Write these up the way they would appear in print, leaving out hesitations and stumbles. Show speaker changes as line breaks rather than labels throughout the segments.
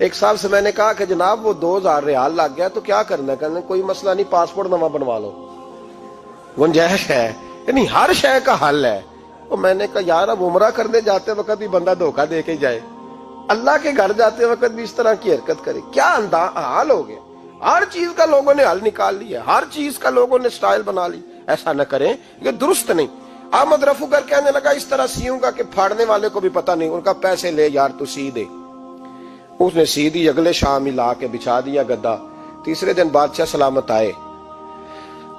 ایک صاحب سے میں نے کہا کہ جناب وہ 2000 ریال لگ گیا تو کیا کرنا ہے؟ کہنے کوئی مسئلہ نہیں، پاسپورٹ نواں بنوا لو، گنجائش ہے، یعنی ہر شے کا حل ہے۔ تو میں نے کہا یار اب عمرہ کرنے جاتے وقت بھی بندہ دھوکہ دے کے جائے، اللہ کے گھر جاتے وقت بھی اس طرح کی حرکت کرے، کیا حال ہو گیا؟ ہر چیز کا لوگوں نے حل نکال لیا، ہر چیز کا لوگوں نے سٹائل بنا لی۔ ایسا نہ کریں، یہ درست نہیں۔ احمد رفو گر کہنے لگا اس طرح سیوں گا کہ پھاڑنے والے کو بھی پتہ نہیں۔ ان کا پیسے لے یار تو سی دے۔ اس نے سی دی، اگلے شام ہی لا کے بچھا دیا گدا۔ تیسرے دن بادشاہ سلامت آئے،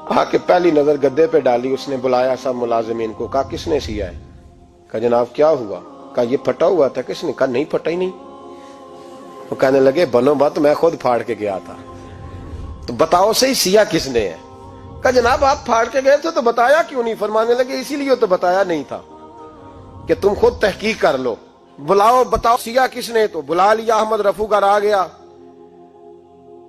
آ کے پہلی نظر گدے پہ ڈالی، اس نے بلایا سب ملازمین کو، کہا کس نے سیا ہے؟ کہا جناب کیا ہوا؟ کہا یہ پھٹا ہوا تھا۔ کس نے؟ کہا نہیں پھٹا ہی نہیں۔ وہ کہنے لگے بنو بات، میں خود پھاڑ کے گیا تھا، تو بتاؤ صحیح سیا کس نے ہے؟ کہا جناب آپ پھاڑ کے گئے تھے تو بتایا کیوں نہیں؟ فرمانے لگے اسی لیے تو بتایا نہیں تھا کہ تم خود تحقیق کر لو، بلاؤ بتاؤ سیا کس نے۔ تو بلا لیا، احمد رفو گر آ گیا۔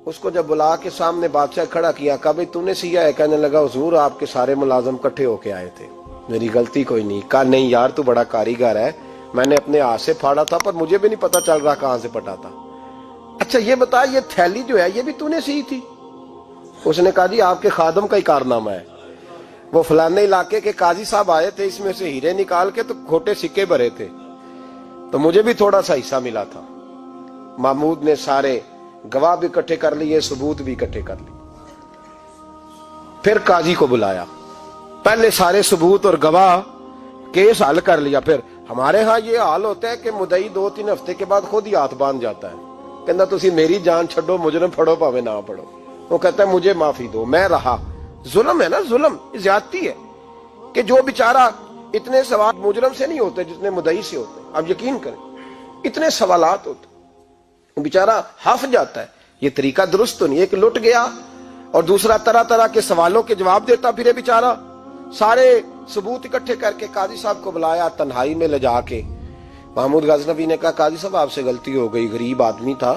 اس کو جب بلا کے سامنے بادشاہ کھڑا کیا، کہا بھئی تو نے سیا ہے؟ کہنے لگا حضور آپ کے سارے ملازم کٹھے ہو کے آئے تھے، میری غلطی کوئی نہیں۔ کہا نہیں یار تو بڑا کاریگر ہے، میں نے اپنے ہاتھ سے پھاڑا تھا پر مجھے بھی نہیں پتا چل رہا کہاں سے پھٹا تھا۔ اچھا یہ بتا یہ تھیلی جو ہے یہ بھی تو نے سی تھی؟ اس نے کہا جی آپ کے خادم کا ہی کارنامہ ہے، وہ فلانے علاقے کے قاضی صاحب آئے تھے، اس میں سے ہیرے نکال کے تو کھوٹے سکے بھرے تھے، تو مجھے بھی تھوڑا سا حصہ ملا تھا۔ محمود نے سارے گواہ بھی اکٹھے کر لیے، ثبوت بھی اکٹھے کر لیے۔ پھر قاضی کو بلایا، پہلے سارے ثبوت اور گواہ کیس حل کر لیا۔ پھر ہمارے ہاں یہ حال ہوتا ہے کہ مدعی 2-3 ہفتے کے بعد خود ہی ہاتھ باندھ جاتا ہے، کہنا تسی میری جان چھڈو، مجرم پھڑو پاوے نہ پڑھو۔ وہ کہتا ہے مجھے معافی دو، میں رہا۔ ظلم ہے نا، ظلم زیادتی ہے کہ جو بیچارہ اتنے سوال مجرم سے نہیں ہوتے جتنے مدعی سے ہوتے، اب یقین کریں اتنے سوالات ہوتے، بیچارہ ہف جاتا ہے۔ یہ طریقہ درست تو نہیں، ایک لٹ گیا اور دوسرا طرح طرح کے سوالوں کے جواب دیتا پھرے بیچارہ۔ سارے ثبوت اکٹھے کر کے قاضی صاحب کو بلایا، تنہائی میں لے جا کے محمود غزنوی نے کہا قاضی صاحب آپ سے غلطی ہو گئی، غریب آدمی تھا،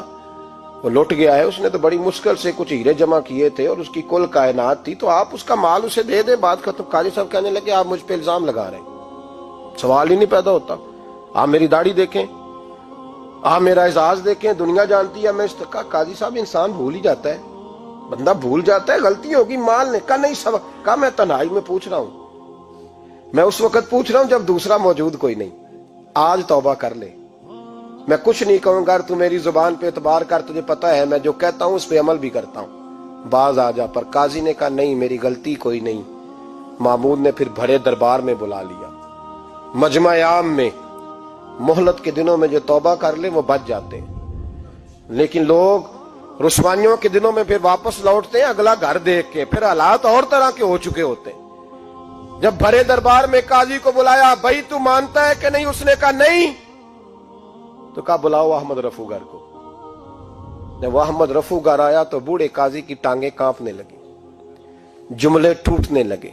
وہ لٹ گیا ہے، اس نے تو بڑی مشکل سے کچھ ہیرے جمع کیے تھے اور اس کی کل کائنات تھی، تو آپ اس کا مال اسے دے دیں، بات ختم۔ قاضی صاحب کہنے لگے آپ مجھ پہ الزام لگا رہے ہیں، سوال ہی نہیں پیدا ہوتا، آپ میری داڑھی دیکھیں، آپ میرا اعزاز دیکھیں، دنیا جانتی ہے میں اس کا۔ قاضی صاحب انسان بھول ہی جاتا ہے، بندہ بھول جاتا ہے، غلطی ہوگی، مال نے کہا نہیں سب، کہا میں تنہائی میں پوچھ رہا ہوں، میں اس وقت پوچھ رہا ہوں جب دوسرا موجود کوئی نہیں، آج توبہ کر لے، میں کچھ نہیں کہوں گا، تو میری زبان پہ اعتبار کر، تجھے پتہ ہے میں جو کہتا ہوں اس پہ عمل بھی کرتا ہوں، باز آ جا۔ پر قاضی نے کہا نہیں میری غلطی کوئی نہیں۔ محمود نے پھر بڑے دربار میں بلا لیا، مجمع عام میں۔ مہلت کے دنوں میں جو توبہ کر لے وہ بچ جاتے ہیں، لیکن لوگ رسوائیوں کے دنوں میں پھر واپس لوٹتے ہیں اگلا گھر دیکھ کے، پھر حالات اور طرح کے ہو چکے ہوتے ہیں۔ جب بڑے دربار میں قاضی کو بلایا، بھائی تو مانتا ہے کہ نہیں؟ اس نے کہا نہیں۔ تو کہا بلاؤ احمد رفو گر کو۔ جب وہ احمد رفو گر آیا تو بوڑھے قاضی کی ٹانگیں کانپنے لگی، جملے ٹوٹنے لگے،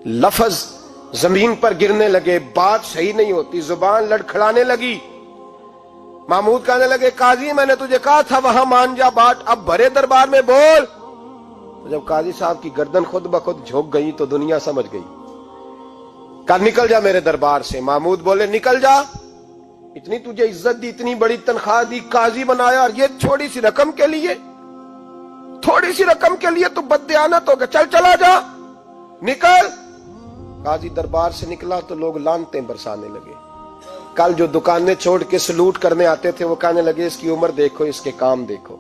لفظ زمین پر گرنے لگے، بات صحیح نہیں ہوتی، زبان لڑکھڑانے لگی۔ محمود کہنے لگے قاضی میں نے تجھے کہا تھا وہاں مان جا بات، اب بڑے دربار میں بول۔ تو جب قاضی صاحب کی گردن خود بخود جھک گئی تو دنیا سمجھ گئی، کہا نکل جا میرے دربار سے۔ محمود بولے نکل جا، اتنی تجھے عزت دی، اتنی بڑی تنخواہ دی، قاضی بنایا، اور یہ چھوٹی سی رقم کے لیے، تھوڑی سی رقم کے لیے تو بددیانت ہو گیا، چل چلا جا، نکل۔ قاضی دربار سے نکلا تو لوگ لعنتیں برسانے لگے۔ کل جو دکانیں چھوڑ کے سلوٹ کرنے آتے تھے وہ کہنے لگے اس کی عمر دیکھو، اس کے کام دیکھو،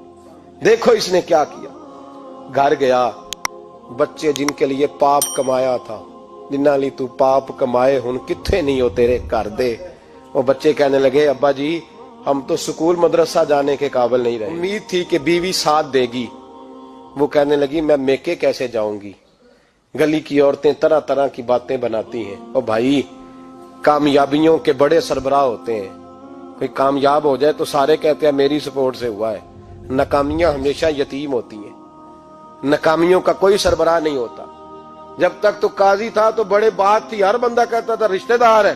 دیکھو اس نے کیا کیا۔ گھر گیا، بچے جن کے لیے پاپ کمایا تھا، جنہاں لی تو پاپ کمائے ہن کتھے نہیں ہو تیرے گھر دے، وہ بچے کہنے لگے ابا جی ہم تو سکول مدرسہ جانے کے قابل نہیں رہے، امید تھی کہ بیوی ساتھ دے گی۔ وہ کہنے لگی میں میکے کیسے جاؤں گی، گلی کی عورتیں طرح طرح کی باتیں بناتی ہیں۔ اور بھائی کامیابیوں کے بڑے سربراہ ہوتے ہیں، کوئی کامیاب ہو جائے تو سارے کہتے ہیں میری سپورٹ سے ہوا ہے، ناکامیاں ہمیشہ یتیم ہوتی ہیں، ناکامیوں کا کوئی سربراہ نہیں ہوتا۔ جب تک تو قاضی تھا تو بڑے بات تھی، ہر بندہ کہتا تھا رشتہ دار ہے،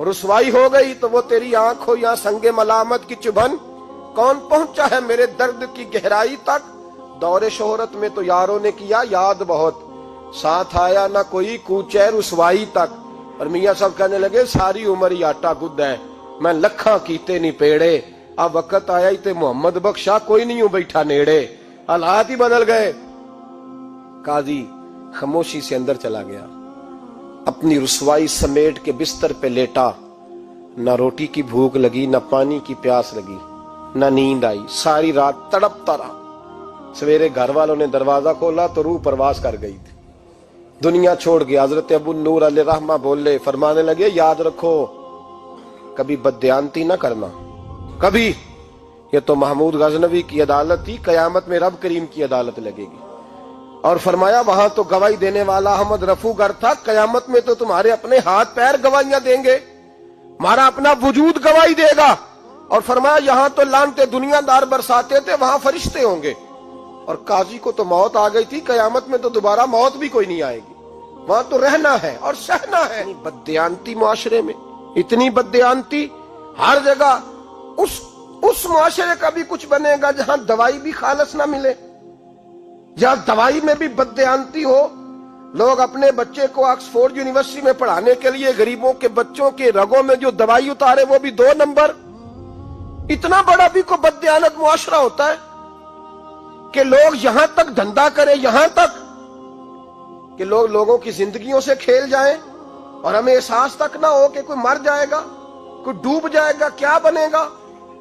رسوائی ہو گئی تو وہ تیری آنکھ ہو یا سنگ ملامت کی چبھن، کون پہنچا ہے میرے درد کی گہرائی تک، دور شہرت میں تو یاروں نے کیا یاد بہت، ساتھ آیا نہ کوئی کوچے رسوائی تک۔ اور میاں صاحب کہنے لگے ساری عمر ہی آٹا گد ہے، میں لکھاں کیتے نہیں پیڑے، اب وقت آیا ہی تے محمد بخشا کوئی نہیں ہوں بیٹھا نیڑے، حالات ہی بدل گئے۔ قاضی خاموشی سے اندر چلا گیا، اپنی رسوائی سمیٹ کے بستر پہ لیٹا، نہ روٹی کی بھوک لگی، نہ پانی کی پیاس لگی، نہ نیند آئی، ساری رات تڑپتا رہا۔ سویرے گھر والوں نے دروازہ کھولا تو روح پرواز کر گئی تھی، دنیا چھوڑ گیا۔ حضرت ابو نور علیہ رحمہ بولے، فرمانے لگے یاد رکھو کبھی بددیانتی نہ کرنا، کبھی۔ یہ تو محمود غزنوی کی عدالت تھی، قیامت میں رب کریم کی عدالت لگے گی۔ اور فرمایا وہاں تو گواہی دینے والا احمد رفو گر تھا، قیامت میں تو تمہارے اپنے ہاتھ پیر گواہیاں دیں گے، ہمارا اپنا وجود گواہی دے گا۔ اور فرمایا یہاں تو لانتے دنیا دار برساتے تھے، وہاں فرشتے ہوں گے۔ اور قاضی کو تو موت آ گئی تھی، قیامت میں تو دوبارہ موت بھی کوئی نہیں آئے گی، وہاں تو رہنا ہے اور سہنا ہے۔ بددیانتی معاشرے میں، اتنی بددیانتی ہر جگہ۔ اس معاشرے کا بھی کچھ بنے گا جہاں دوائی بھی خالص نہ ملے، جہاں دوائی میں بھی بددیانتی ہو۔ لوگ اپنے بچے کو آکسفورڈ یونیورسٹی میں پڑھانے کے لیے غریبوں کے بچوں کے رگوں میں جو دوائی اتارے وہ بھی 2 نمبر۔ اتنا بڑا بھی کوئی بددیانت معاشرہ ہوتا ہے کہ لوگ یہاں تک دھندا کریں، یہاں تک کہ لوگ لوگوں کی زندگیوں سے کھیل جائیں اور ہمیں احساس تک نہ ہو کہ کوئی مر جائے گا، کوئی ڈوب جائے گا، کیا بنے گا۔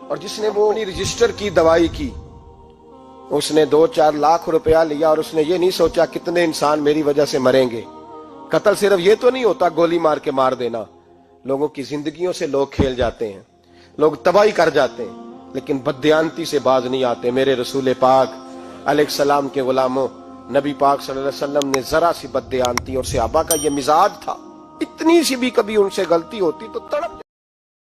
اور جس نے وہ اپنی رجسٹر کی دوائی کی، اس نے 2-4 لاکھ روپیہ لیا اور اس نے یہ نہیں سوچا کتنے انسان میری وجہ سے مریں گے۔ قتل صرف یہ تو نہیں ہوتا گولی مار کے مار دینا، لوگوں کی زندگیوں سے لوگ کھیل جاتے ہیں، لوگ تباہی کر جاتے ہیں، لیکن بددیانتی سے باز نہیں آتے۔ میرے رسول پاک علیہ السلام کے غلاموں، نبی پاک صلی اللہ علیہ وسلم نے ذرا سی بددیانتی، اور صحابہ کا یہ مزاج تھا، اتنی سی بھی کبھی ان سے غلطی ہوتی تو تڑپ